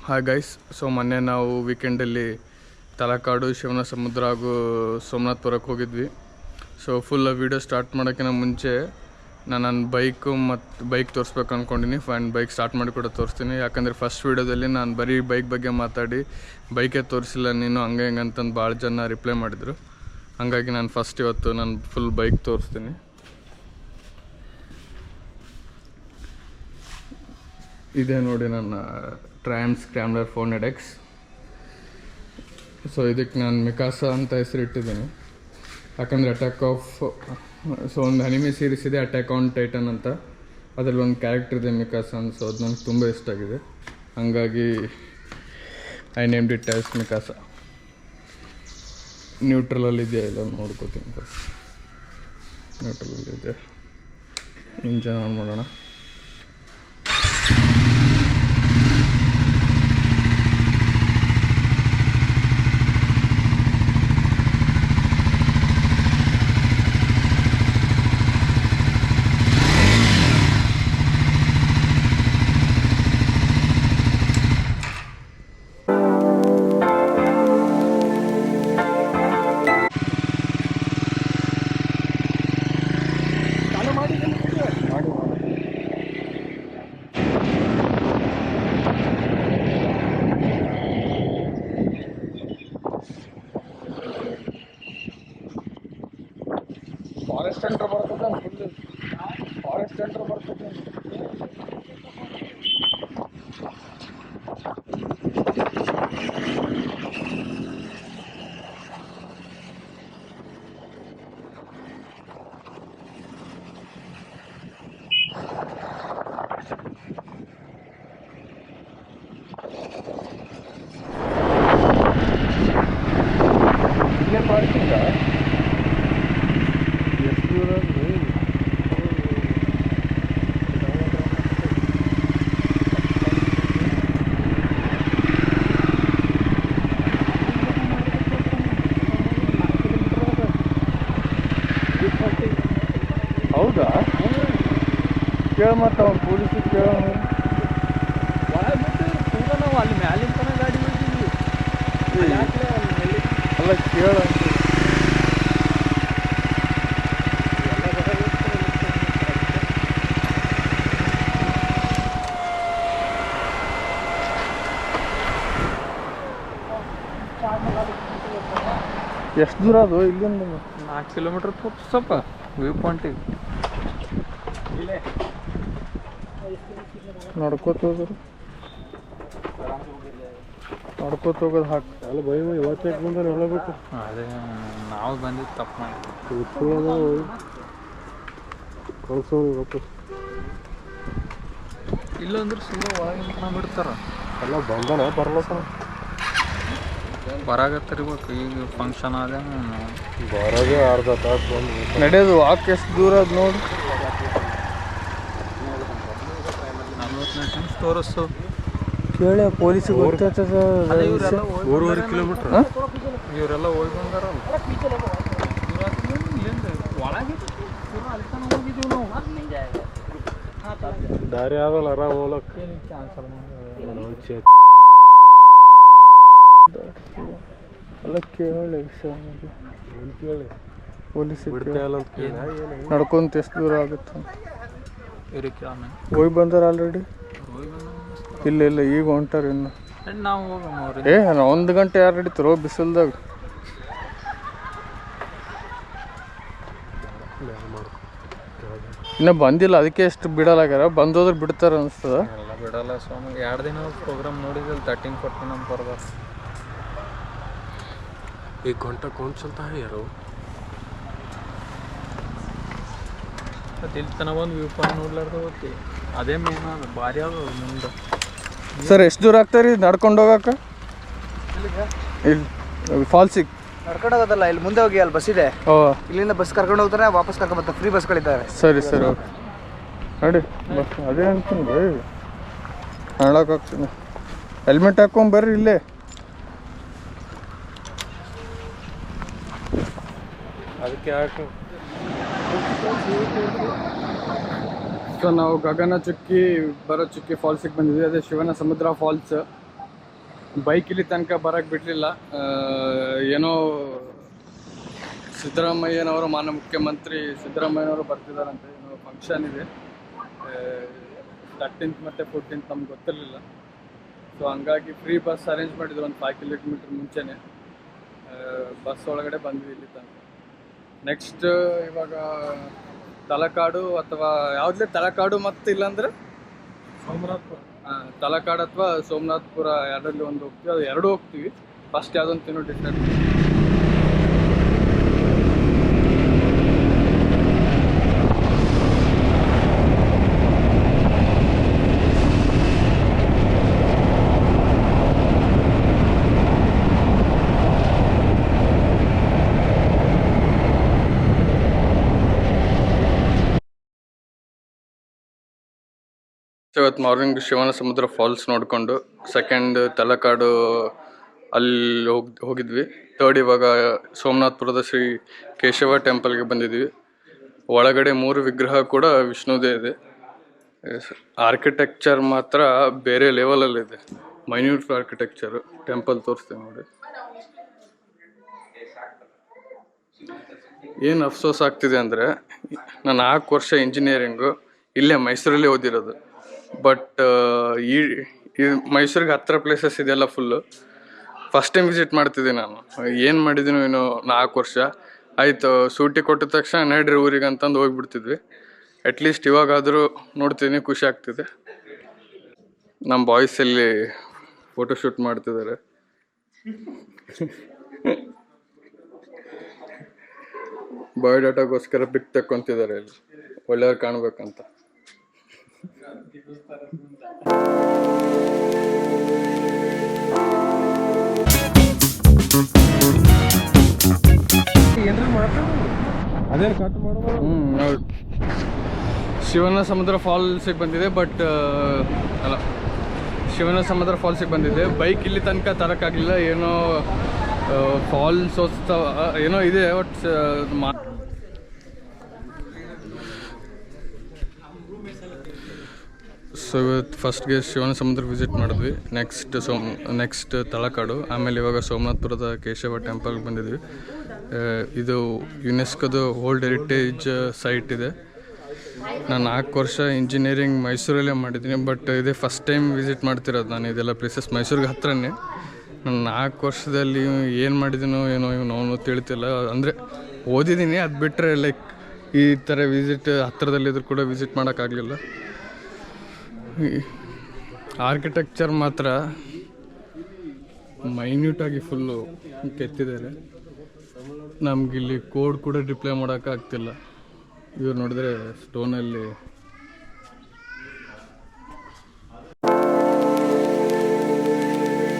Hi guys. So ಮೊನ್ನೆ ನಾವು ವೀಕೆಂಡಲ್ಲಿ ತಲಕಾಡು, ಶಿವನ ಸಮುದ್ರ ಹಾಗೂ ಸೋಮನಾಥ್ಪುರಕ್ಕೆ ಹೋಗಿದ್ವಿ. ಸೊ ಫುಲ್ ವೀಡಿಯೋ ಸ್ಟಾರ್ಟ್ ಮಾಡೋಕ್ಕಿಂತ ಮುಂಚೆ ನಾನು ನನ್ನ ಬೈಕ್ ತೋರಿಸ್ಬೇಕು ಅಂದ್ಕೊಂಡಿನಿ. ಬೈಕ್ ಸ್ಟಾರ್ಟ್ ಮಾಡಿ ಕೂಡ ತೋರಿಸ್ತೀನಿ. ಯಾಕಂದರೆ ಫಸ್ಟ್ ವೀಡಿಯೋದಲ್ಲಿ ನಾನು ಬರೀ ಬೈಕ್ ಬಗ್ಗೆ ಮಾತಾಡಿ ಬೈಕೇ ತೋರಿಸಿಲ್ಲ ನೀನು ಹಂಗೆ ಹಿಂಗೆ ಅಂತಂದು ಭಾಳ ಜನ ರಿಪ್ಲೈ ಮಾಡಿದರು. ಹಾಗಾಗಿ ನಾನು ಫಸ್ಟ್ ಇವತ್ತು ನಾನು ಫುಲ್ ಬೈಕ್ ತೋರಿಸ್ತೀನಿ. ಇದೆ ನೋಡಿ ನನ್ನ ಟ್ರಯಂಫ್ ಸ್ಕ್ರಾಮ್ಬ್ಲರ್ 400X. ಸೊ ಇದಕ್ಕೆ ನಾನು ಮಿಕಾಸ ಅಂತ ಹೆಸರಿಟ್ಟಿದ್ದೀನಿ. ಯಾಕಂದರೆ ಒಂದು ಅನಿಮೆ ಸೀರೀಸ್ ಇದೆ, ಅಟ್ಯಾಕ್ ಆನ್ ಟೈಟನ್ ಅಂತ. ಅದರಲ್ಲಿ ಒಂದು ಕ್ಯಾರೆಕ್ಟರ್ ಇದೆ ಮಿಕಾಸ ಅಂತ. ಸೊ ಅದು ನನಗೆ ತುಂಬ ಇಷ್ಟ ಆಗಿದೆ. ಹಾಗಾಗಿ ಐ ನೇಮ್ಡ್ ಇಟ್ ಆಸ್ ಮಿಕಾಸ. ನ್ಯೂಟ್ರಲಲ್ಲಿದೆಯಾ ಇಲ್ಲ ನೋಡ್ಕೋತೀನಿ. ಫಸ್ಟ್ ನ್ಯೂಟ್ರಲಲ್ಲಿದೆ. ಇಂಜನ್ ಆನ್ ಮಾಡೋಣ. ಫಾರೆಸ್ಟ್ ಸೆಂಟರ್ ಬರ್ತದೆ, ಫಾರೆಸ್ಟ್ ಸೆಂಟರ್ ಬರ್ತದೆ. ಇಲ್ಲೇ ಪಾರ್ಕಿಂಗ ಎಷ್ಟು ದೂರ ಅಂದರೆ ಹೌದಾ? ಕೇಳ ಮತ್ತು ಅವ್ನು ಪೊಲೀಸಿಗೆ ಕೇಳ. ಪೂರ ನಾವು ಅಲ್ಲಿ ಮ್ಯಾಲಿನ ತನಕ ಗಾಡಿ ಹೋಗಿದ್ವಿ. ಅಲ್ಲ ಕೇಳ. ಎಷ್ಟು ದೂರ ಅದು ಇಲ್ಲಿಂದ? 4 ಕಿಲೋಮೀಟ್ರ್ ಸ್ವಲ್ಪ ವ್ಯೂ ಪಾಯಿಂಟಿಗೆ ನಡ್ಕೋತ ಹೋಗೋದು ಹಾಕಿ ಅಲ್ಲ ಬೈ. ಇವತ್ತು ಯಾಕೆ ಬಂದ್ರೆ ಹೇಳಬೇಕು. ಅದೇ ನಾವು ಬಂದಿದ್ದು ತಪ್ಪು ಮಾಡಿ ಕಳ್ಸೋರು ವಾಪಸ್. ಇಲ್ಲಂದ್ರೆ ಸುಮ್ಮನೆ ಒಳಗಿನ ಬಿಡ್ತಾರ. ಎಲ್ಲ ಬಂದನ ಬರ್ಲತ್ತಾನ ಬರಾಗತ್ತಿರ್ಬೇಕು. ಈಗ ಫಂಕ್ಷನ್ ಆದ ಬರೋದು ಅರ್ಧ ತಾಸು ಬಂದು ನಡೆಯೋದು. ವಾಕ್ ಎಷ್ಟು ದೂರ ಅದು ನೋಡಿ. 40 ನಿಮಿಷ ತೋರಿಸ್ತು. ಕೇಳಿ ಪೊಲೀಸಿಗೆ ಗೊತ್ತಾಗ್ತದ. 3.5 ಕಿಲೋಮೀಟ್ರ್ ಇವರೆಲ್ಲ ಹೋಗಿ ಬಂದಾರಲ್ಲ. ಒಳಗೆ ಹೋಗಿದ್ದೀವಿ ನಾವು. ದಾರಿ ಆಗಲ್ಲ ಆರಾಮ್ ಹೋಗ್ಲಕ್ಕೆ. ಅಲ್ಲ ಕೇಳಿ ಪೊಲೀಸಿಗೆ ನಡ್ಕೊಂತ ಎಷ್ಟು ದೂರ ಆಗುತ್ತೆ ಹೋಗಿ ಬಂದಾರ ಆಲ್ರೆಡಿ. ಇಲ್ಲ ಈಗ ಹೊಂಟಾರ ಇನ್ನು. ನಾವು 1 ಗಂಟೆ ಯಾರು ಹಿಡಿತಾರೋ ಬಿಸಿಲ್ದಾಗ. ಇನ್ನೂ ಬಂದಿಲ್ಲ, ಅದಕ್ಕೆ ಎಷ್ಟು ಬಿಡಲಾಗ್ಯಾರ. ಬಂದೋದ್ರೆ ಬಿಡ್ತಾರ ಅನಿಸ್ತದ. ಬಿಡಲ್ಲ ಸ್ವಾಮಿ. 2 ದಿನ ಪ್ರೋಗ್ರಾಮ್ ನೋಡಿದ್ರಲ್ಲಿ 13-14 ನಮ್ಮ ಬರ್ದಾರ. 1 घंटा कौन चलता है यार? ಮತ್ತು ಇಲ್ಲಿ ತನಕ ಒಂದು ವ್ಯೂ ಪಾಯಿಂಟ್ ನೋಡ್ಲಾರ್ದು ಹೋಗ್ತಿ. ಅದೇ ಮೇನ್ ಅದು ಭಾರಿ ಅದು ಮುಂದೆ. ಸರ್ ಎಷ್ಟು ದೂರ ಆಗ್ತಾರೆ ನಡ್ಕೊಂಡು ಹೋಗಕ್ಕೆ? ಇಲ್ಲಿ ಫಾಲ್ಸಿಗೆ ನಡ್ಕೊಂಡು ಹೋಗೋದಲ್ಲ, ಇಲ್ಲಿ ಮುಂದೆ ಹೋಗಿ ಅಲ್ಲಿ ಬಸ್ ಇದೆ. ಇಲ್ಲಿಂದ ಬಸ್ ಕರ್ಕೊಂಡು ಹೋಗ್ತಾರೆ, ವಾಪಸ್ ಕರ್ಕೊಂಡು ಬರ್ತಾರೆ. ಫ್ರೀ ಬಸ್ಗಳಿದ್ದಾವೆ. ಸರಿ ಓಕೆ ನೋಡಿ. ಬಸ್ ಅದೇ ಅಂತೀನಿ ರೀ, ಹೇಳೋಕ್ಕಾಗ್ತೀನಿ. ಹೆಲ್ಮೆಟ್ ಹಾಕ್ಕೊಂಬರ್ರಿ ಇಲ್ಲೇ. ಅದಕ್ಕೆ ಹಾಕಿ. ಸೊ ನಾವು ಗಗನ ಚುಕ್ಕಿ ಬರೋ ಚುಕ್ಕಿ ಫಾಲ್ಸಿಗೆ ಬಂದಿದ್ವಿ. ಅದೇ ಶಿವನ ಸಮುದ್ರ ಫಾಲ್ಸ್. ಬೈಕ್ ಇಲ್ಲಿ ತನಕ ಬರೋಕ್ಕೆ ಬಿಡಲಿಲ್ಲ. ಏನೋ ಸಿದ್ದರಾಮಯ್ಯನವರು, ಮಾನ್ಯ ಮುಖ್ಯಮಂತ್ರಿ ಸಿದ್ದರಾಮಯ್ಯನವರು ಬರ್ತಿದ್ದಾರಂತೆ, ಏನೋ ಫಂಕ್ಷನ್ ಇದೆ 13th ಮತ್ತು 14th, ನಮ್ಗೆ ಗೊತ್ತಿರಲಿಲ್ಲ. ಸೊ ಹಂಗಾಗಿ ಫ್ರೀ ಬಸ್ ಅರೇಂಜ್ ಮಾಡಿದ್ರು ಒಂದು 5 ಕಿಲೋಮೀಟ್ರ್ ಮುಂಚೆನೇ. ಬಸ್ ಒಳಗಡೆ ಬಂದ್ವಿ ಇಲ್ಲಿ ತನಕ. ನೆಕ್ಸ್ಟ್ ಇವಾಗ ತಲಕಾಡು ಅಥವಾ ಯಾವುದೇ ತಲಕಾಡು ಮತ್ತು ಇಲ್ಲಾಂದರೆ ಸೋಮನಾಥ್ಪುರ. ತಲಕಾಡು ಅಥವಾ ಸೋಮನಾಥ್ಪುರ ಎರಡರಲ್ಲಿ ಒಂದು ಹೋಗ್ತೀವಿ. ಅದು ಎರಡೂ ಹೋಗ್ತೀವಿ. ಫಸ್ಟ್ ಯಾವುದೊಂದು ತಿನ್ನೋ ಡಿಸೈಡ್. ಇವತ್ತು ಮಾರ್ನಿಂಗ್ ಶಿವನ ಸಮುದ್ರ ಫಾಲ್ಸ್ ನೋಡಿಕೊಂಡು ಸೆಕೆಂಡ್ ತಲಕಾಡು ಅಲ್ಲಿ ಹೋಗಿದ್ವಿ. ಥರ್ಡ್ ಇವಾಗ ಸೋಮನಾಥ್ಪುರದ ಶ್ರೀ ಕೇಶವ ಟೆಂಪಲ್ಗೆ ಬಂದಿದ್ವಿ. ಒಳಗಡೆ 3 ವಿಗ್ರಹ ಕೂಡ ವಿಷ್ಣುದೇ ಇದೆ. ಆರ್ಕಿಟೆಕ್ಚರ್ ಮಾತ್ರ ಬೇರೆ ಲೆವೆಲಲ್ಲಿದೆ. Minute architecture. ಟೆಂಪಲ್ ತೋರಿಸ್ತೀನಿ ನೋಡಿ. ಏನು ಅಫ್ಸೋಸ್ ಆಗ್ತಿದೆ ಅಂದರೆ, ನಾನು 4 ವರ್ಷ ಇಂಜಿನಿಯರಿಂಗು ಇಲ್ಲೇ ಮೈಸೂರಲ್ಲಿ ಓದಿರೋದು. ಬಟ್ ಈ ಮೈಸೂರಿಗೆ ಹತ್ತಿರ ಪ್ಲೇಸಸ್ ಇದೆಲ್ಲ ಫುಲ್ಲು ಫಸ್ಟ್ ಟೈಮ್ ವಿಸಿಟ್ ಮಾಡ್ತಿದ್ದೆ ನಾನು. ಏನು ಮಾಡಿದ್ದೀನೋ ಏನೋ 4 ವರ್ಷ ಆಯಿತು. ಸೂಟಿ ಕೊಟ್ಟ ತಕ್ಷಣ ನಡ್ರಿ ಊರಿಗೆ ಅಂತಂದು ಹೋಗ್ಬಿಡ್ತಿದ್ವಿ. ಅಟ್ಲೀಸ್ಟ್ ಇವಾಗಾದರೂ ನೋಡ್ತೀನಿ, ಖುಷಿ ಆಗ್ತಿದೆ. ನಮ್ಮ ಬಾಯ್ಸ್ ಇಲ್ಲಿ ಫೋಟೋಶೂಟ್ ಮಾಡ್ತಿದ್ದಾರೆ. ಬಯೋಡಾಟಾಗೋಸ್ಕರ ಪಿಕ್ ತಕ್ಕೊಂತಿದ್ದಾರೆ ಇಲ್ಲಿ, ಒಳ್ಳೆಯವ್ರು ಕಾಣ್ಬೇಕಂತ. ಅದೇ ಕಟ್ ಮಾಡೋದು. ಹೌದು. ಶಿವನ ಸಮುದ್ರ ಫಾಲ್ಸಿಗೆ ಬಂದಿದೆ. ಬಟ್ ಅಲ್ಲ, ಶಿವನ ಸಮುದ್ರ ಫಾಲ್ಸಿಗೆ ಬಂದಿದೆ. ಬೈಕ್ ಇಲ್ಲಿ ತನಕ ತರೋಕ್ಕಾಗಲಿಲ್ಲ. ಏನೋ ಫಾಲ್ಸೋತ್ಸವ ಏನೋ ಇದೆ. ಬಟ್ ಸೊ ಇವತ್ತು ಫಸ್ಟ್ಗೆ ಶಿವನ ಸಮುದ್ರ ವಿಸಿಟ್ ಮಾಡಿದ್ವಿ. ನೆಕ್ಸ್ಟ್ ತಲಕಾಡು, ಆಮೇಲೆ ಇವಾಗ ಸೋಮನಾಥ್ಪುರದ ಕೇಶವ ಟೆಂಪಲ್ಗೆ ಬಂದಿದ್ವಿ. ಇದು ಯುನೆಸ್ಕೋದು ವರ್ಲ್ಡ್ ಹೆರಿಟೇಜ್ ಸೈಟ್ ಇದೆ. ನಾನು 4 ವರ್ಷ ಇಂಜಿನಿಯರಿಂಗ್ ಮೈಸೂರಲ್ಲೇ ಮಾಡಿದ್ದೀನಿ. ಬಟ್ ಇದೇ ಫಸ್ಟ್ ಟೈಮ್ ವಿಸಿಟ್ ಮಾಡ್ತಿರೋದು ನಾನು ಇದೆಲ್ಲ ಪ್ಲೇಸಸ್. ಮೈಸೂರಿಗೆ ಹತ್ರನೇ. ನಾನು 4 ವರ್ಷದಲ್ಲಿ ಏನು ಮಾಡಿದ್ದೀನೋ ಏನೋ ಅವನು ತಿಳಿತಿಲ್ಲ. ಅಂದರೆ ಓದಿದ್ದೀನಿ, ಅದು ಬಿಟ್ಟರೆ ಲೈಕ್ ಈ ಥರ ವಿಸಿಟ್ ಹತ್ರದಲ್ಲಿದ್ರು ಕೂಡ ವಿಸಿಟ್ ಮಾಡೋಕ್ಕಾಗಲಿಲ್ಲ. ಆರ್ಕಿಟೆಕ್ಚರ್ ಮಾತ್ರ ಮೈನ್ಯೂಟಾಗಿ ಫುಲ್ಲು ಕೆತ್ತಿದ್ದಾರೆ. ನಮಗಿಲ್ಲಿ ಕೋಡ್ ಕೂಡ ರಿಪ್ಲೈ ಮಾಡೋಕ್ಕಾಗ್ತಿಲ್ಲ. ಇವ್ರು ನೋಡಿದ್ರೆ ಸ್ಟೋನಲ್ಲಿ